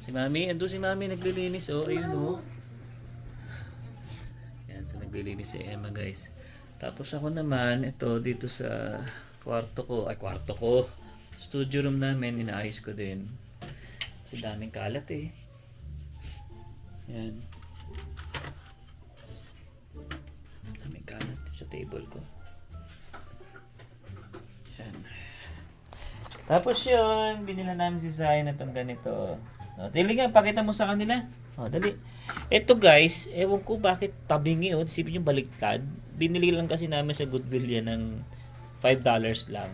Si Mami, ando si Mami naglilinis oh, ayun oh. Yan, so naglilinis si Emma guys. Tapos ako naman, ito dito sa kwarto ko. Studio room namin, inaayos ko din. Kasi daming kalat eh. Yan. Daming kalat sa table ko. Yan. Tapos yun, binila namin si Zion na itong ganito. O, dali nga, pakita mo sa kanila. O, dali. Ito guys, ewan ko bakit tabingi o. Isipin yung baliktad. Binili lang kasi namin sa Goodwill yan ng $5 lang.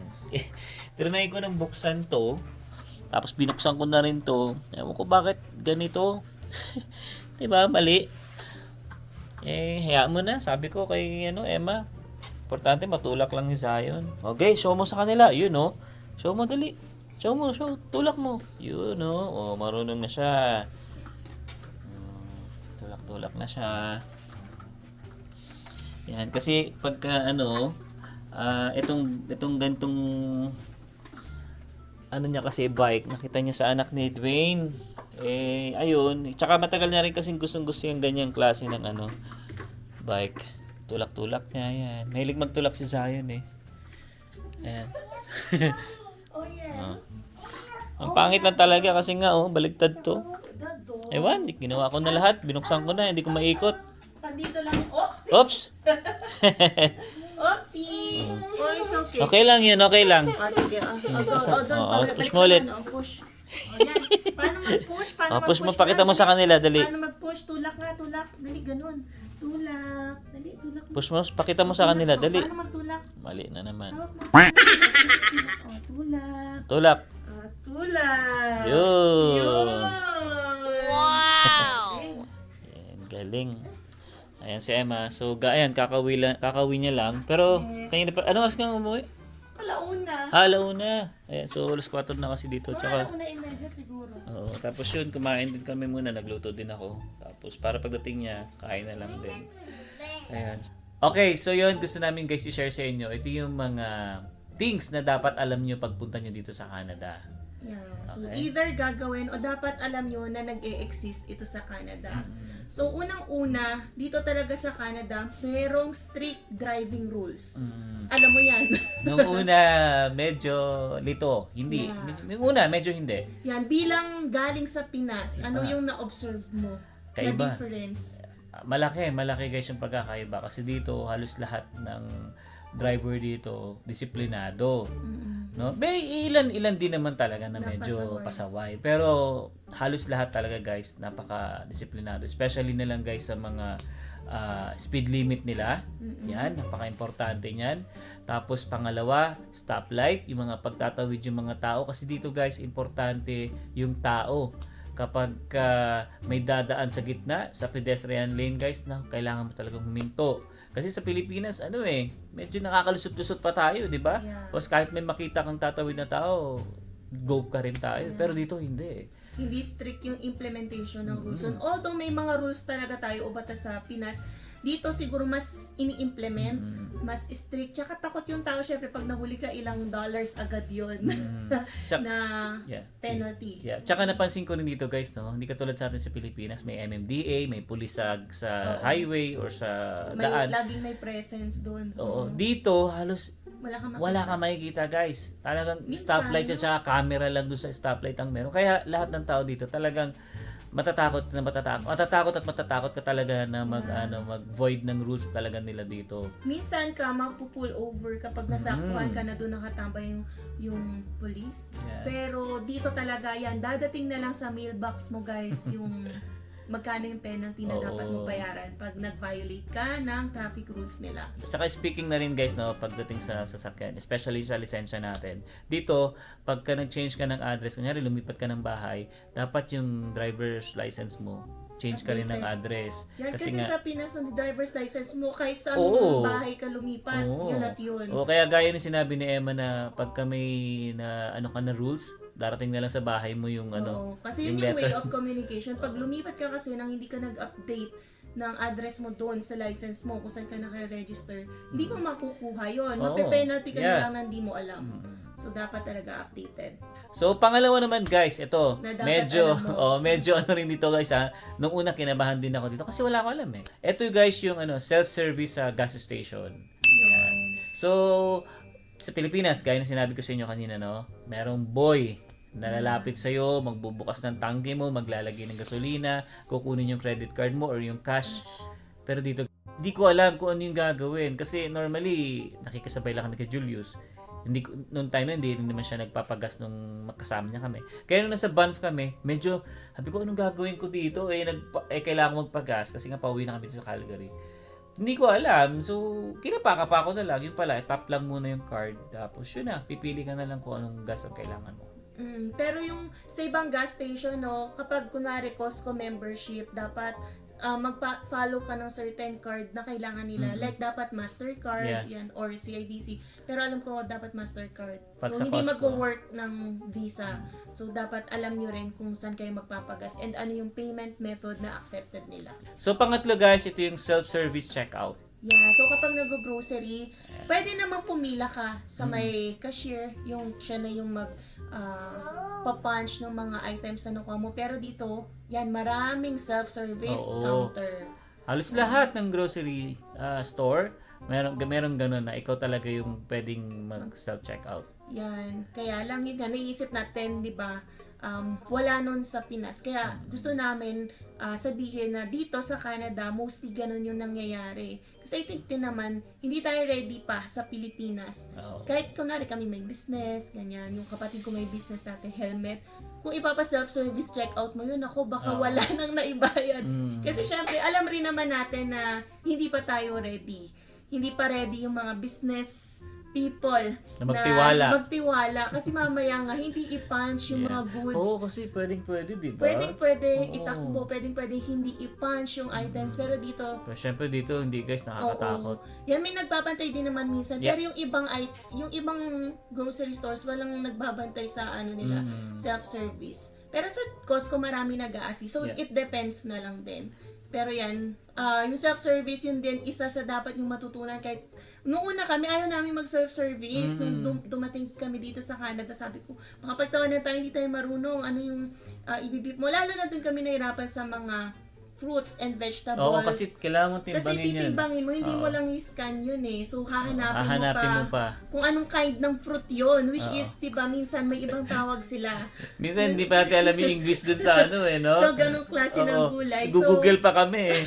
Trinay ko ng buksan to. Tapos binuksan ko na rin to. Ewan ko bakit ganito. Diba? Mali. Hayaan mo na. Sabi ko kay Emma. Importante matulak lang ni Zion. Okay, show mo sa kanila. Yun oh. Show mo dali. Show mo, show. Tulak mo. Yun oh. Oh, marunong na siya. Tulak-tulak na siya. Yan. Kasi pagka itong gantong niya kasi bike, nakita niya sa anak ni Dwayne. Ayun. Tsaka matagal na rin kasing gustong-gusto yung ganyang klase ng bike. Tulak-tulak niya. Yan. Mahilig magtulak si Zion eh. Ayan. Oh, yes. Ang pangit lang talaga kasi nga baligtad to. Ewan, ginawa ko na lahat. Binuksan ko na, hindi ko maikot. Nandito lang. Oopsie! Oops! Oopsie! Oh, it's okay. Okay lang yun, okay lang. Sige. Push mo ulit. Push. Yan. Paano mag-push? Push mo, pakita mo sa kanila, dali. Paano mag-push? Tulak nga, tulak. Dali, ganun. Tulak. Dali, tulak. Push mo, pakita mo sa kanila, dali. Paano magtulak? Mali na naman. Hawak mo. Tulak. Tulak. Tulak. Yun. Wow! Ayan, galing. Ayan si Emma. So, ayan, kakawi niya lang. Pero, kanina pa, ano oras kang umuwi? Alauna. Alauna. Ayan, so alas 4 na kasi dito. Tsaka, Alauna imedya siguro. oo, tapos yun, kumain din kami muna. Nagluto din ako. Tapos, para pagdating niya, kain na lang din. Ayan. Okay, so yun, gusto namin guys i-share sa inyo. Ito yung mga things na dapat alam nyo pagpunta nyo dito sa Canada. Yeah. So, Okay. either gagawin o dapat alam nyo na nag-e-exist ito sa Canada. So, unang-una, dito talaga sa Canada, merong strict driving rules. Alam mo yan. Nung una, medyo lito. Hindi. Yeah. Una, medyo hindi. Yan, bilang galing sa Pinas, ano yung na-observe mo Kaiba. na difference? Malaki guys yung pagkakaiba. Kasi dito, halos lahat ng driver dito, disiplinado. No? May ilan din naman talaga na medyo pasaway. Pero halos lahat talaga guys, napaka-disiplinado. Especially na lang guys sa mga speed limit nila. Yan, napaka-importante niyan. Tapos pangalawa, stoplight, yung mga pagtatawid yung mga tao. Kasi dito guys, importante yung tao. Kapag may dadaan sa gitna, sa pedestrian lane guys, kailangan mo talagang huminto. Kasi sa Pilipinas, medyo nakakalusot-lusot pa tayo, di ba? Yeah. Tapos kahit may makita kang tatawid na tao, go ka rin tayo. Pero dito, hindi. Hindi strict yung implementation ng rules. And although may mga rules talaga tayo o batas sa Pinas, dito siguro mas ini-implement, mas strict. Tsaka takot yung tao, syempre pag nahuli ka, ilang dollars agad yun na penalty. Yeah. Tsaka napansin ko rin dito guys, no? Hindi katulad sa atin sa Pilipinas, may MMDA, may pulisag sa highway or sa daan. Laging may presence doon. Oo. Dito, halos wala ka makikita guys. Talagang stoplight at saka camera lang doon sa stoplight ang meron. Kaya lahat ng tao dito talagang matatakot at matatakot ka talaga na mag-void ng rules talaga nila dito. Minsan ka mapupull over kapag nasaktuhan ka na doon nakatambay yung police. Yeah. Pero dito talaga yan, dadating na lang sa mailbox mo guys yung magkano yung penalty na dapat mo bayaran pag nag-violate ka ng traffic rules nila. Saka speaking na rin guys, no, pagdating sa sasakyan, especially sa lisensya natin. Dito, pagka nag-change ka ng address, kunyari lumipat ka ng bahay, dapat yung driver's license mo, change ka rin ng address. Yan, kasi nga, sa Pinas ng driver's license mo, kahit saan bahay ka lumipat, yun at yun. Kaya gaya ng sinabi ni Emma na pagka may ka na rules, darating na lang sa bahay mo yung kasi yun yung way of communication. Pag lumipat ka kasi nang hindi ka nag-update ng address mo doon sa license mo kung saan ka naka-register, hindi mo makukuha yun. Mape-penalty ka na lang na hindi mo alam. So, dapat talaga updated. So, pangalawa naman guys, ito, Na dapat medyo, alam mo. medyo ano rin dito guys ha. Nung una kinabahan din ako dito kasi wala ko alam eh. Ito guys yung self-service sa gas station. Ayan. So, sa Pilipinas, gaya na sinabi ko sa inyo kanina, no, merong boy na lalapit sa'yo, magbubukas ng tangke mo, maglalagay ng gasolina, kukunin yung credit card mo or yung cash. Pero dito, hindi ko alam kung ano yung gagawin. Kasi normally, nakikisabay lang kami kay Julius. Hindi ko, noong time na hindi naman siya nagpapagas nung magkasama niya kami. Kaya nung nasa Banff kami, medyo, sabi ko, anong gagawin ko dito? Kailangan ko magpagas kasi nga pauwi na kami dito sa Calgary. Hindi ko alam. So, kinapaka pa ako na lang. Yung pala, tap lang muna yung card. Tapos yun na, pipili ka na lang kung anong gas ang kailangan mo. Pero yung sa ibang gas station, no, kapag kunwari Costco membership, dapat magpa-follow ka ng certain card na kailangan nila. Like, dapat Mastercard, yan, or CIBC. Pero alam ko, dapat Mastercard. Pag So, sa hindi Costco, mag-work ng Visa. So, dapat alam nyo rin kung saan kayo magpapagas and ano yung payment method na accepted nila. So, pangatlo guys, ito yung self-service checkout. Yeah, so kapag nag-grocery, pwede namang pumila ka sa may cashier, yung siya na yung papunch ng mga items na nakuha mo. Pero dito, yan, maraming self-service counter. Halos lahat ng grocery store, merong ganun na ikaw talaga yung pwedeng mag-self-checkout. Yan, kaya lang yun nga, naisip natin, di ba, wala nun sa Pinas. Kaya gusto namin sabihin na dito sa Canada, mostly ganun yung nangyayari. Kasi I think din naman, hindi tayo ready pa sa Pilipinas. Kahit kunwari kami may business, ganyan, yung kapatid ko may business natin, helmet, kung ipapa-self-service checkout mo yun, ako baka wala nang naibayad. Kasi syempre, alam rin naman natin na hindi pa tayo ready. Hindi pa ready yung mga business people na magtiwala. Kasi mamaya nga hindi i-punch yung mga goods. Oo, kasi pwede, di ba? Pwede itakbo, pwede hindi i-punch yung items, pero dito pero syempre dito hindi guys, nakakatakot. Yan, may nagbabantay din naman minsan, pero yung ibang grocery stores walang nagbabantay sa nila, self-service. Pero sa Costco marami nag-a-assist. So it depends na lang din. Pero yan, yung self-service, yun din, isa sa dapat yung matutunan. Kahit noong una kami, ayaw namin mag-self-service. Nung dumating kami dito sa Canada, sabi ko, makapagtawanan tayo, hindi tayo marunong. Ano yung ibibip mo? Lalo na dun kami nahirapan sa mga fruits and vegetables. Oo, kasi kailangan mo timbangin kasi yun. titimbangin mo, hindi mo lang i-scan yun eh. So, hahanapin mo pa kung anong kind ng fruit yun. Which is, diba, minsan may ibang tawag sila. Minsan hindi pa natin alam yung English dun sa no? So, ganong klase ng gulay. Google pa kami eh.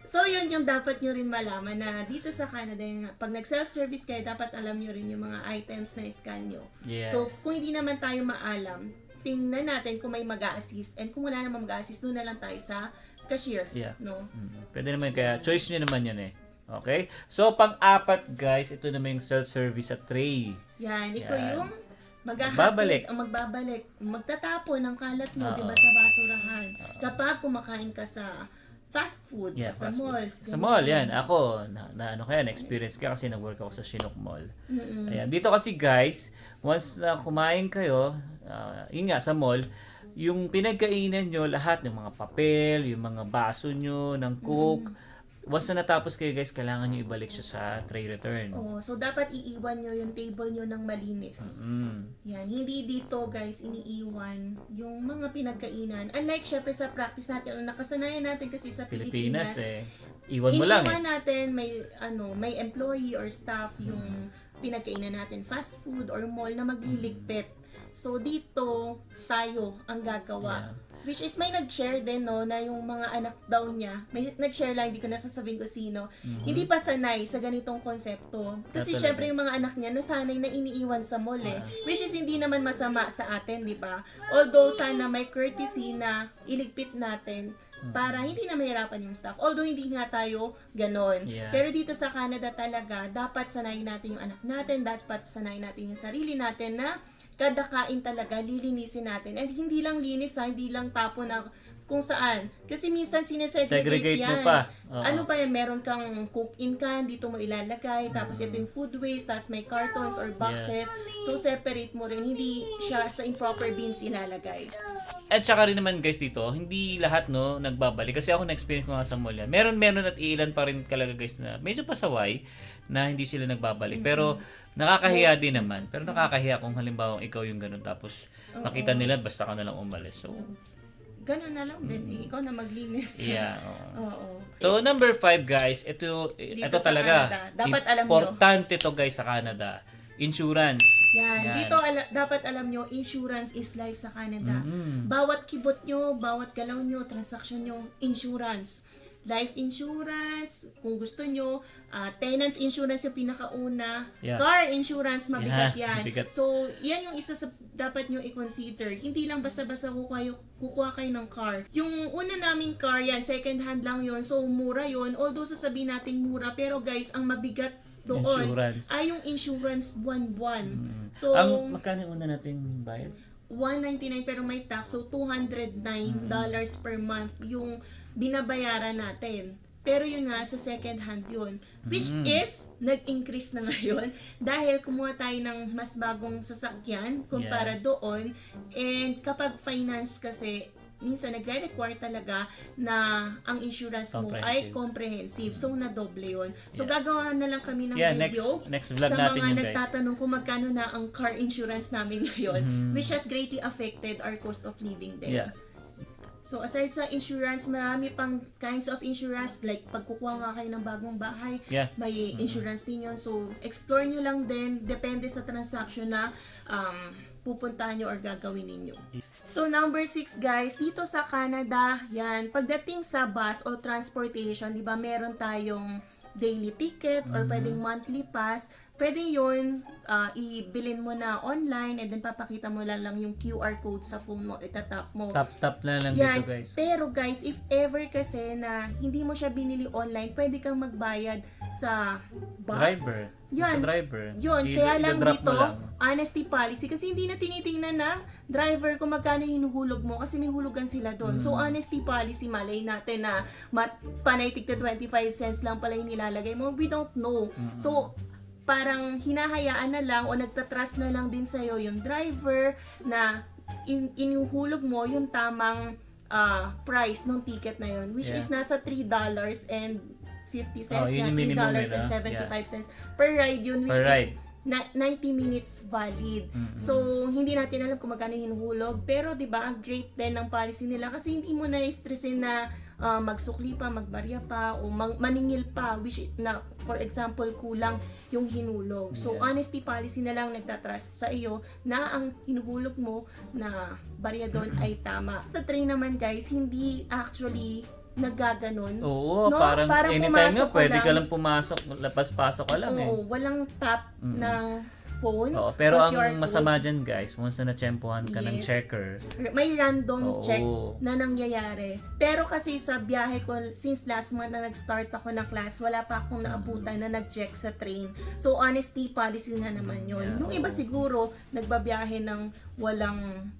So, yun yung dapat nyo rin malaman na dito sa Canada, pag nag-self-service kayo, dapat alam nyo rin yung mga items na i-scan nyo. Yes. So, kung hindi naman tayo maalam, tingnan natin kung may mag-a-assist. And kung wala naman mag-a-assist, doon na lang tayo sa cashier. No? Pwede naman, kaya choice nyo naman yun eh. Okay? So, pang-apat guys, ito naman yung self-service sa tray. Yan, ikaw yung magbabalik, magtatapon ng kalat mo, di ba, sa basurahan. Kapag kumakain ka sa fast food, sa malls. Sa mall, yan. Ako, na-experience ko kasi nag-work ako sa Chinook Mall. Ayan. Dito kasi guys, once na kumain kayo, yun nga, sa mall, yung pinagkainan nyo, lahat ng mga papel, yung mga baso nyo, ng Coke, once na natapos kayo guys, kailangan nyo ibalik siya sa tray return. So dapat iiwan nyo yung table nyo ng malinis. Yan, hindi dito guys iniiwan yung mga pinagkainan. Unlike syempre sa practice natin, nakasanayan natin kasi sa Pilipinas iwan mo lang iniiwan natin, may employee or staff yung pinagkainan natin, fast food or mall na magliligpit. So, dito, tayo ang gagawa. Which is, may nag-share din, no, na yung mga anak daw niya, may nag-share lang, hindi ko nasasabihin ko sino, hindi pa sanay sa ganitong konsepto. Kasi, syempre, yung mga anak niya, nasanay na iniiwan sa mall, eh. Which is, hindi naman masama sa atin, di ba? Although, sana may courtesy na iligpit natin para hindi na mahirapan yung staff. Although, hindi nga tayo ganon. Pero dito sa Canada talaga, dapat sanayin natin yung anak natin, dapat sanayin natin yung sarili natin na kada kain talaga, lilinisin natin. And hindi lang linis, hindi lang tapo na kung saan. Kasi minsan Segregate sinesegregate mo yan. pa. Oo. Ano pa yan, meron kang cook-in can, dito mo ilalagay, tapos ito yung food waste, tapos may cartons or boxes. So, separate mo rin, hindi siya sa improper bins ilalagay. At saka rin naman guys dito, hindi lahat no nagbabalik. Kasi ako na-experience ko nga sa mall yan. Meron at ilan pa rin talaga guys na medyo pasaway na hindi sila nagbabalik. Pero nakakahiya din naman. Pero nakakahiya kung halimbawa ikaw yung ganun tapos makita nila basta ka na lang umalis. So, Ganun na lang din, ikaw na maglinis. yeah. Oo. So, number 5 guys, ito sa talaga. Canada. Dapat alam nyo. Importante to guys sa Canada. Insurance. Yan. Dito dapat alam nyo, insurance is life sa Canada. Bawat kibot nyo, bawat galaw nyo, transaction nyo, insurance. Life insurance, kung gusto nyo, tenants insurance yung pinakauna, Yeah. car insurance, mabigat Yeah, yan. bigat. So, yan yung isa sa dapat nyo i-consider. Hindi lang basta-basta kukuha kayo ng car. Yung una naming car, yan, second hand lang yon, so mura yon. Although sasabihin natin mura, pero guys, ang mabigat doon Insurance. ay yung insurance buwan-buwan. So, Ang magkano una nating bayad? $199 pero may tax, so $209 per month yung binabayaran natin. Pero yun nga, sa second hand yun. Which is, nag-increase na ngayon dahil kumuha tayo ng mas bagong sasakyan kumpara doon. And kapag finance kasi, minsan nagre-require talaga na ang insurance mo ay comprehensive. So, na-doble yun. So, gagawa na lang kami ng video next vlog sa natin mga yun, guys. nagtatanong kung magkano na ang car insurance namin ngayon, which has greatly affected our cost of living there. Yeah. So, aside sa insurance, marami pang kinds of insurance. Like, pagkukuha nga kayo ng bagong bahay, may insurance din yun. So, explore nyo lang din. Depende sa transaction na pupuntahan nyo or gagawin ninyo. So, number 6 guys, dito sa Canada, yan, pagdating sa bus o transportation, di ba, meron tayong daily ticket or pwedeng monthly pass. Pwede yun, ibilin mo na online and then papakita mo lang yung QR code sa phone mo, itatap mo. Tap na lang Yan. dito guys. Pero guys, if ever kasi na hindi mo siya binili online, pwede kang magbayad sa bus. Driver. Yan. Sa driver. Yun, kaya lang I-drop dito, mo lang. honesty policy. Kasi hindi na tinitingnan ng driver kung magkano hinuhulog mo kasi may hulugan sila doon. So, honesty policy, malay natin na panay tigta 25 cents lang pala yung nilalagay mo. We don't know. So, parang hinahayaan na lang o nagtatrust na lang din sa'yo yung driver na inuhulog mo yung tamang price ng ticket na yun, which is nasa $3.50 yun yung minimum $3.75 per ride yun, which is 90 minutes valid. So, hindi natin alam kung magkano hinuhulog. Pero, di ba, ang great din ng policy nila kasi hindi mo na stressin na magsukli pa, magbarya pa, o maningil pa, which na, for example, kulang yung hinulog. So, honesty policy na lang nagtatrust sa iyo na ang hinuhulog mo na barya doon ay tama. Sa train naman, guys, hindi actually naggaganon. Oo, no? parang anytime nga, pumasok pwede ka lang pumasok, lapas-pasok ka lang Oo, walang tap ng phone. Oo, pero or ang QR code. masama dyan guys, once na natsempohan ka ng Yes. checker, May random check Oo. na nangyayari. Pero kasi sa biyahe ko, since last month na nag-start ako ng class, wala pa akong naabutan na nag-check sa train. So, honesty policy na naman yun. Yeah, Yung iba siguro, nagbabiyahe ng walang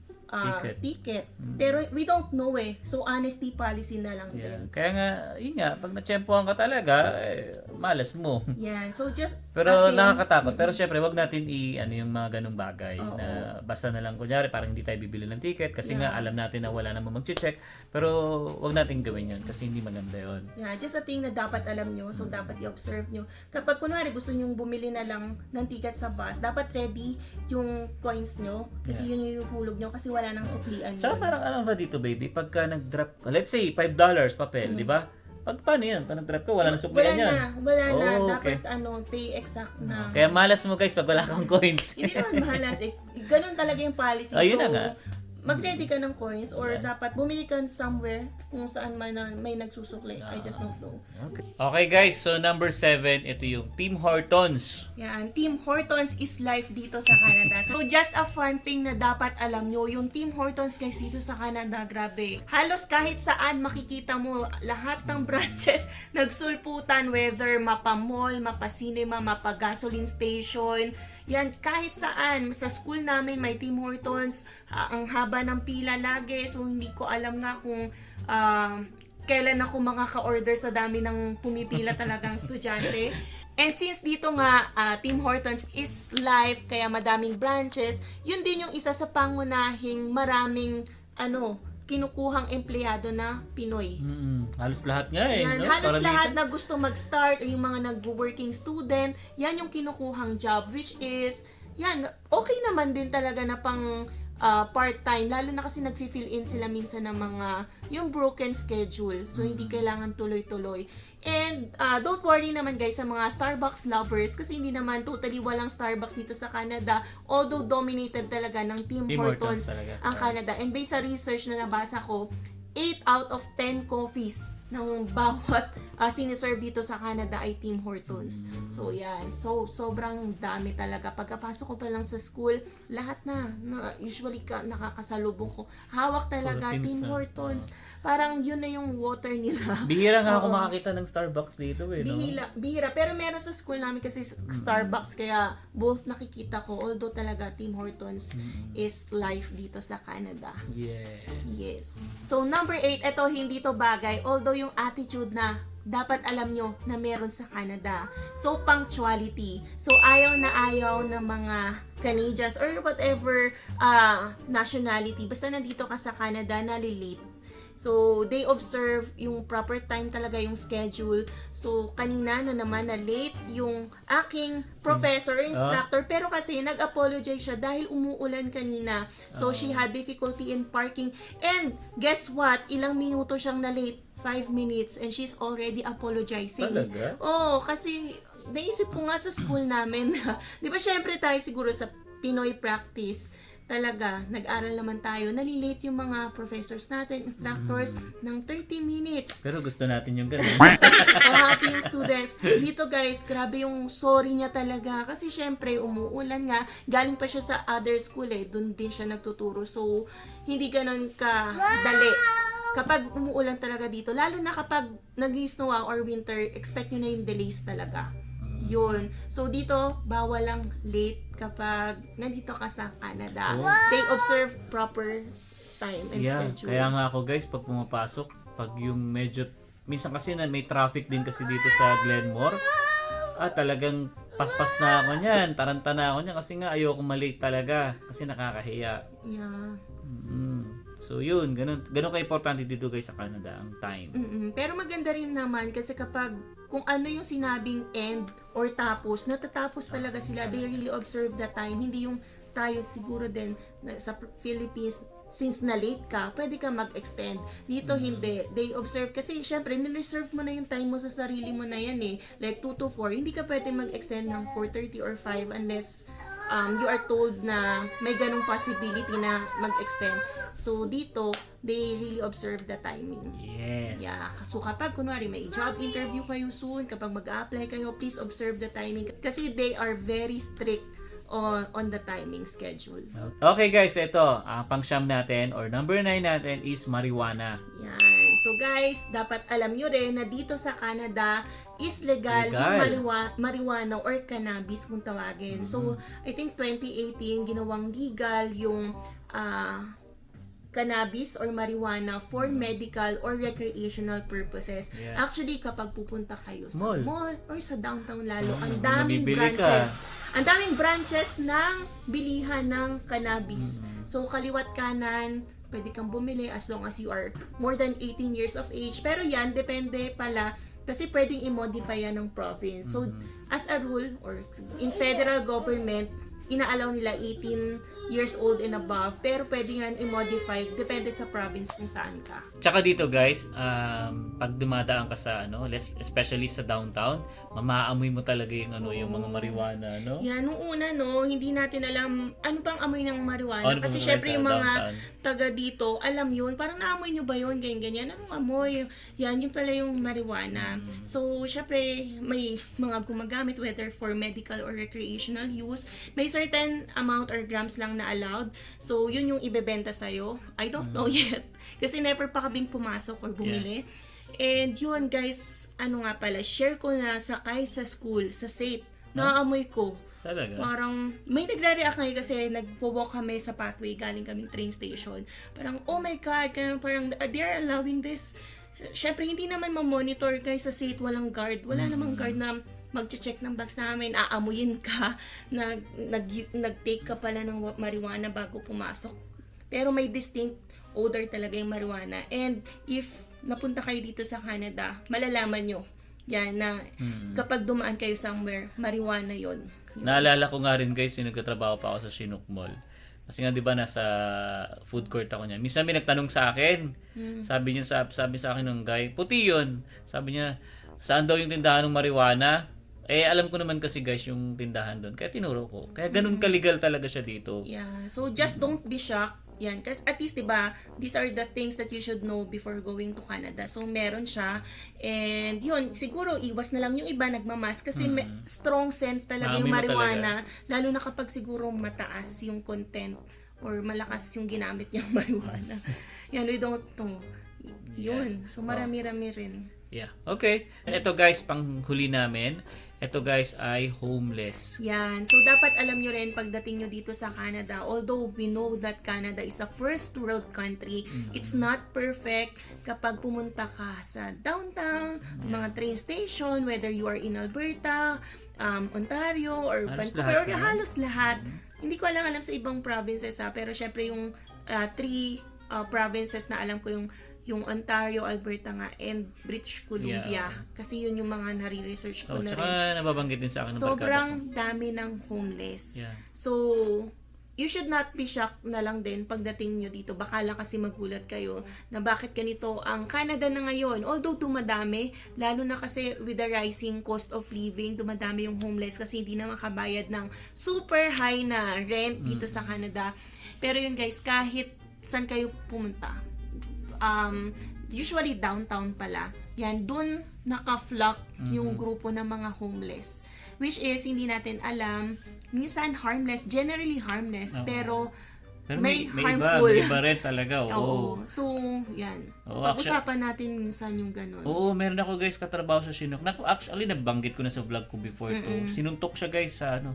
ticket. Pero we don't know eh. So, honesty policy na lang din. Kaya nga, yun nga, pag natsempohan ka talaga, malas mo. Yan. So, just Pero again, nakakatakot. Pero syempre, wag natin yung mga ganung bagay Oo. na basta na lang kunyari parang hindi tayo bibili ng ticket kasi nga alam natin na wala namang mag-check. Pero wag natin gawin 'yon kasi hindi maganda 'yon. Yeah, just a thing na dapat alam nyo. So, dapat i-observe nyo. Kapag kunwari gusto nyo bumili na lang ng ticket sa bus, dapat ready yung coins nyo. Kasi yun yung hulog nyo kasi wala nang suklian Tsaka yun. parang ano ba dito baby, pagka nag-drop, let's say $5 papel, di ba? Pag paano yan? Pag nag-drop ka, wala nang suklian yan. Wala na. Oh, Dapat okay. pay exact na. Kaya malas mo guys pag wala kang coins. Hindi naman mahalas. Ganun talaga yung policy. Ayun So, na nga. mag-ready ka ng coins or dapat bumili ka somewhere kung saan man na may nagsusukli. I just don't know. Okay guys, so number 7, ito yung Tim Hortons. Yan, Tim Hortons is life dito sa Canada. So, just a fun thing na dapat alam nyo, yung Tim Hortons guys dito sa Canada, grabe. Halos kahit saan makikita mo, lahat ng branches nagsulputan, whether mapa-mall, mapa-cinema, mapa-gasoline station, Yan, kahit saan, sa school namin may Tim Hortons, ang haba ng pila lagi, so hindi ko alam nga kung kailan ako makaka-order sa dami ng pumipila talagang estudyante. And since dito nga, Tim Hortons is live, kaya madaming branches, yun din yung isa sa pangunahing maraming, kinukuhang empleyado na Pinoy. Halos lahat nga eh. Yan, no? halos Karamihan. lahat na gusto mag-start, yung mga nag-working student, yan yung kinukuhang job, which is, yan, okay naman din talaga na pang part-time, lalo na kasi nag-fill in sila minsan ng mga, yung broken schedule, so hindi kailangan tuloy-tuloy. And don't worry naman guys sa mga Starbucks lovers, kasi hindi naman totally walang Starbucks dito sa Canada, although dominated talaga ng Tim Hortons talaga. ang Canada. And based sa research na nabasa ko, 8 out of 10 coffees ng bawat siniserve dito sa Canada ay Tim Hortons. So yan, so sobrang dami talaga. Pagkapasok ko pa lang sa school, lahat na usually nakakasalubong ko. Hawak talaga Puro Tims Tim na. Hortons. Parang yun na yung water nila. Bihira nga ako Oo. makakita ng Starbucks dito eh. No? Bihira. Pero meron sa school namin kasi Starbucks, kaya both nakikita ko. Although talaga Tim Hortons is live dito sa Canada. Yes. Yes. So, number 8, ito hindi to bagay. Although yung attitude na dapat alam nyo na meron sa Canada. So, punctuality. So, ayaw ng mga Canadians or whatever nationality. Basta nandito ka sa Canada, nalilate. So, they observe yung proper time talaga yung schedule. So, kanina na naman na late yung aking professor, instructor, pero kasi nag-apologize siya dahil umuulan kanina. So, she had difficulty in parking. And, guess what? Ilang minuto siyang na late. 5 minutes. And she's already apologizing. Talaga? Oo, kasi naisip ko nga sa school namin. Di ba, syempre tayo siguro sa Pinoy practice, talaga, nag-aral naman tayo, nalilate yung mga professors natin, instructors, ng 30 minutes. Pero gusto natin yung ganun. O happy yung students. Dito guys, grabe yung sorry niya talaga. Kasi syempre, umuulan nga. Galing pa siya sa other school eh. Doon din siya nagtuturo. So, hindi ganun kadali. Kapag umuulan talaga dito, lalo na kapag nag-snow or winter, expect nyo na yung delays talaga. Yun. So, dito, bawal lang late kapag nandito ka sa Canada. They observe proper time and schedule. Kaya nga ako guys, pag pumapasok, pag yung medyo, minsan kasi na may traffic din kasi dito sa Glenmore, talagang paspas na ako niyan, taranta na ako niyan kasi nga ayoko malate talaga kasi nakakahiya. Yeah. So yun, ganun ka-importante dito guys sa Canada, ang time. Pero maganda rin naman kasi kapag kung ano yung sinabing end or tapos, natatapos talaga sila. They really observe the time. Hindi yung tayo siguro din sa Philippines, since na late ka, pwede ka mag-extend. Dito hindi. They observe kasi syempre, nireserve mo na yung time mo sa sarili mo na yan eh. Like 2 to 4. Hindi ka pwede mag-extend ng 4:30 or 5 unless you are told na may ganong possibility na mag-extend. So, dito, they really observe the timing. Yes. Yeah. So, kapag, kunwari, may job interview kayo soon, kapag mag-a-apply kayo, please observe the timing. Kasi they are very strict on the timing schedule. Okay guys, ito, ang pang-siyam natin or number 9 natin is marijuana. Yan. So guys, dapat alam nyo rin na dito sa Canada is legal yung marijuana or cannabis kung tawagin. So, I think 2018 ginawang legal yung cannabis or marijuana for medical or recreational purposes. Yeah. Actually, kapag pupunta kayo sa mall or sa downtown lalo, ang daming nabibili branches. Ang daming branches ng bilihan ng cannabis. So, kaliwat kanan, pwede kang bumili as long as you are more than 18 years of age. Pero yan, depende pala kasi pwedeng i-modify yan ng province. So, as a rule, or in federal government, inaalaw nila 18 years old and above, pero pwede nga i-modify, depende sa province kung saan ka. Tsaka dito guys, pag dumadaan ka sa especially sa downtown, mamaamoy mo talaga yung yung mga marijuana, no? Yan, nung una hindi natin alam ano pang amoy ng marijuana. Ano Kasi bang syempre sa yung mga downtown? taga dito, alam yun, parang naamoy nyo ba yun, ganyan. Anong amoy? Yan, yun pala yung marijuana. So, syempre, may mga gumagamit, whether for medical or recreational use, may certain amount or grams lang na allowed. So, yun yung ibebenta sa'yo. I don't know yet. Kasi never pa kaming pumasok or bumili. And yun, guys, ano nga pala, share ko na sa kahit sa school, sa SAIT, naaamoy ko. Talaga? Parang, may nagre-react ngayon kasi nagpo-walk kami sa pathway, galing kaming train station. Parang, oh my God, parang they're allowing this. Siyempre, hindi naman ma-monitor guys sa seat, walang guard. Wala namang guard na mag-check ng bags namin, aamuyin ka, nag-take ka pala ng marijuana bago pumasok. Pero may distinct odor talaga yung marijuana. And if napunta kayo dito sa Canada, malalaman nyo yan na kapag dumaan kayo somewhere, marijuana yon. Naalala ko nga rin guys, yung nagtatrabaho pa ako sa Chinook Mall. Kasi nga 'di ba nasa food court ako niyan. Minsan may nagtanong sa akin. Sabi sa akin ng guy, puti 'yon. Sabi niya, saan daw yung tindahan ng marijuana? Alam ko naman kasi guys yung tindahan doon. Kaya tinuro ko. Kaya ganun ka-legal talaga siya dito. Yeah. So just don't be shocked. Yan, kasi at least 'di ba, these are the things that you should know before going to Canada. So meron siya, and yun, siguro iwas na lang yung iba nagmamask kasi strong scent talaga yung marijuana, lalo na kapag siguro mataas yung content or malakas yung ginamit niyang marijuana. Yan, we don't know. Yun. So marami-rami rin. Yeah. Okay. Ito guys, panghuli namin. Ito guys ay homeless. Yan. So, dapat alam nyo rin pagdating nyo dito sa Canada, although we know that Canada is a first world country, it's not perfect kapag pumunta ka sa downtown, mga train station, whether you are in Alberta, Ontario, or Vancouver, or halos lahat. Hindi ko alam sa ibang provinces pero syempre yung three provinces na alam ko yung Ontario, Alberta nga, and British Columbia. Kasi yun yung mga nare-research ko na rin. Tsaka nababanggit din sa akin ng Sobrang dami ng homeless. Yeah. So, you should not be shocked na lang din pagdating nyo dito. Baka lang kasi magulat kayo na bakit ganito ang Canada na ngayon. Although dumadami, lalo na kasi with the rising cost of living, dumadami yung homeless kasi hindi na makabayad ng super high na rent dito sa Canada. Pero yun guys, kahit saan kayo pumunta, usually downtown pala, yan, dun naka-flock yung grupo ng mga homeless. Which is, hindi natin alam, minsan harmless, generally harmless, pero may harmful. May iba rin talaga. Oo. So, yan. Pag-usapan natin minsan yung ganun. Oo, meron ako guys katrabaho sa Chinook. Actually, nabanggit ko na sa vlog ko before to. Sinuntok siya guys sa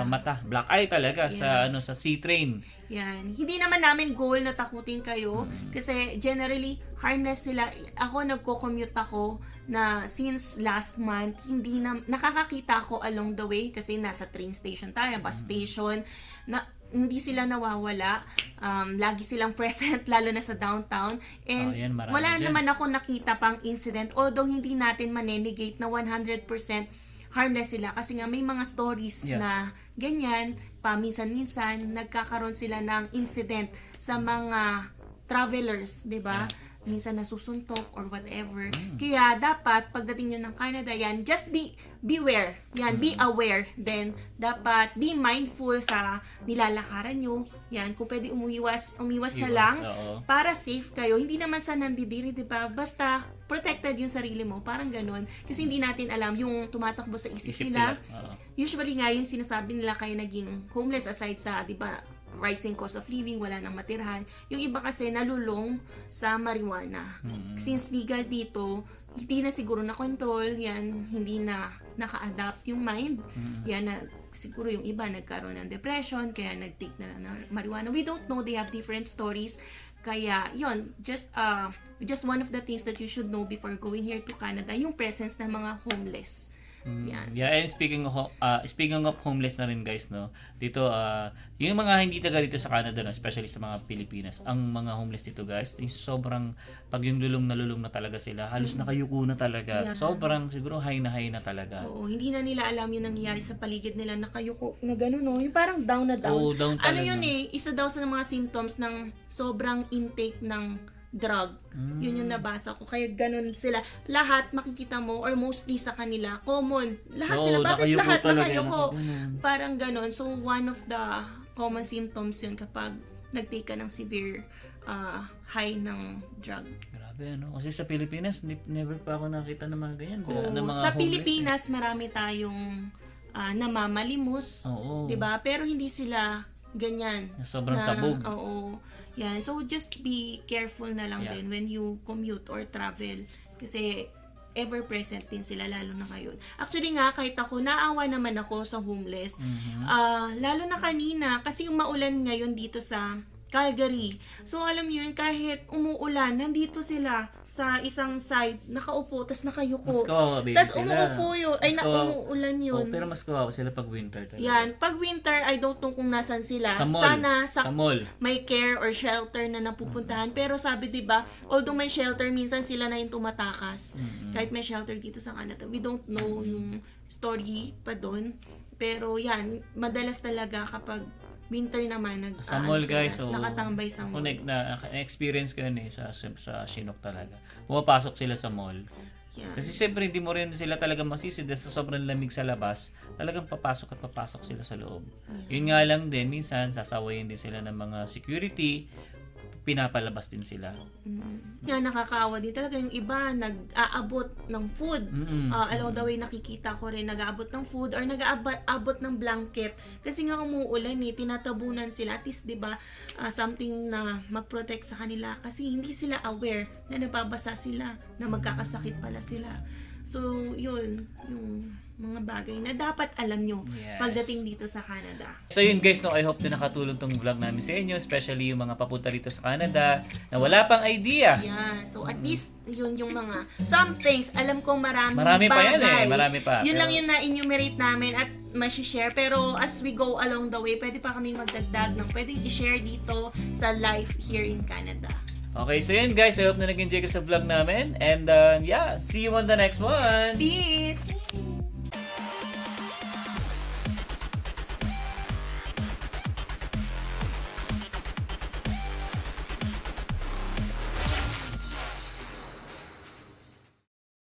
mata. Black eye talaga sa C-train. Yan. Hindi naman namin goal na takutin kayo kasi generally harmless sila. Ako nagko-commute ako na since last month, hindi na nakakakita ako along the way kasi nasa train station tayo, bus station, na hindi sila nawawala. Lagi silang present, lalo na sa downtown. And wala naman ako nakita pang incident, although hindi natin manenegate na 100% harmless sila. Kasi nga may mga stories na ganyan, paminsan-minsan, nagkakaroon sila ng incident sa mga travelers, di ba? Minsan nasusuntok or whatever. Kaya dapat pagdating nyo ng Canada, yan, just beware. Yan, be aware. Then, dapat be mindful sa nilalakaran nyo. Yan, kung pwede umiwas na lang para safe kayo. Hindi naman sa nandidiri, di ba? Basta protected yung sarili mo. Parang ganun. Kasi hindi natin alam yung tumatakbo sa isip nila. Usually nga yung sinasabi nila kayo naging homeless aside sa, di ba, rising cost of living, wala nang matirhan. Yung iba kasi nalulong sa marijuana. Since legal dito, hindi na siguro na control, yan, hindi na naka-adapt yung mind. Yan na siguro yung iba nagkaroon ng depression, kaya nag-take na lang ng marijuana. We don't know, they have different stories. Kaya, yun, just one of the things that you should know before going here to Canada, yung presence ng mga homeless. Yan. Yeah, and speaking of homeless na rin guys, no. Dito yung mga hindi taga dito sa Canada, no, especially sa mga Pilipinas, ang mga homeless dito guys, sobrang pag yung lulong na talaga sila, halos nakayuko na talaga. Yeah. Sobrang siguro high na talaga. Oo, hindi na nila alam yung nangyayari sa paligid nila, nakayuko na gano'n, no? Yung parang down na down. Oo, down talaga. Ano yun isa daw sa mga symptoms ng sobrang intake ng drug. Yun yung nabasa ko. Kaya ganun sila. Lahat makikita mo or mostly sa kanila common. Lahat sila. Bakit lahat nakayuko? Parang ganun. So one of the common symptoms yun kapag nag-take ka ng severe high ng drug. Grabe, ano? Kasi sa Pilipinas, never pa ako nakita ng mga ganyan. Oo, mga sa Pilipinas, marami tayong namamalimos. 'Di ba? Pero hindi sila ganyan. Sobrang sabog. Oo. Yan. So, just be careful na lang din when you commute or travel. Kasi, ever-present din sila, lalo na ngayon. Actually nga, kahit ako, naawa naman ako sa homeless. Lalo na kanina, kasi yung maulan ngayon dito sa Calgary. So, alam nyo yun, kahit umuulan, nandito sila sa isang side, nakaupo, tas nakayuko. Mas kawawa, baby, Tas sila. umuupo yun. Ay, Mas kawawa. umuulan yun. Oh, pero mas kawawa sila pag winter talaga. Yan. Pag winter, I don't know kung nasan sila. Sa mall. Sana Sa mall. may care or shelter na napupuntahan. Pero sabi, di ba, although may shelter, minsan sila na yung tumatakas. Kahit may shelter dito sa Canada. We don't know yung story pa doon. Pero yan, madalas talaga kapag winter naman, Sa mall, guys, nakatambay sa mall. Na-experience ko yun sa Chinook talaga. Pumapasok sila sa mall. Yan. Kasi siyempre hindi mo rin sila talaga masisi dahil sa sobrang lamig sa labas, talagang papasok sila sa loob. Yun nga lang din, minsan sasawayin din sila ng mga security, pinapalabas din sila. Yan, nakakaawa din talaga yung iba, nag-aabot ng food. Along the way, nakikita ko rin, nag-aabot ng food or nag-aabot ng blanket. Kasi nga umuulan tinatabunan sila. At least, di ba, something na mag-protect sa kanila. Kasi hindi sila aware na nababasa sila, na magkakasakit pala sila. So, yun, yung mga bagay na dapat alam nyo pagdating dito sa Canada. So yun guys, I hope na nakatulong tong vlog namin sa inyo, especially yung mga papunta rito sa Canada na wala pang idea. Yeah, so at least yun yung mga some things, alam kong maraming Marami pa yan bagay. marami pa. Yun Pero lang yung na-enumerate namin at ma-share. Pero as we go along the way, pwede pa kaming magdagdag ng pwedeng i-share dito sa life here in Canada. Okay, so yun guys, I hope na nag-enjoy ka sa vlog namin. And see you on the next one. Peace!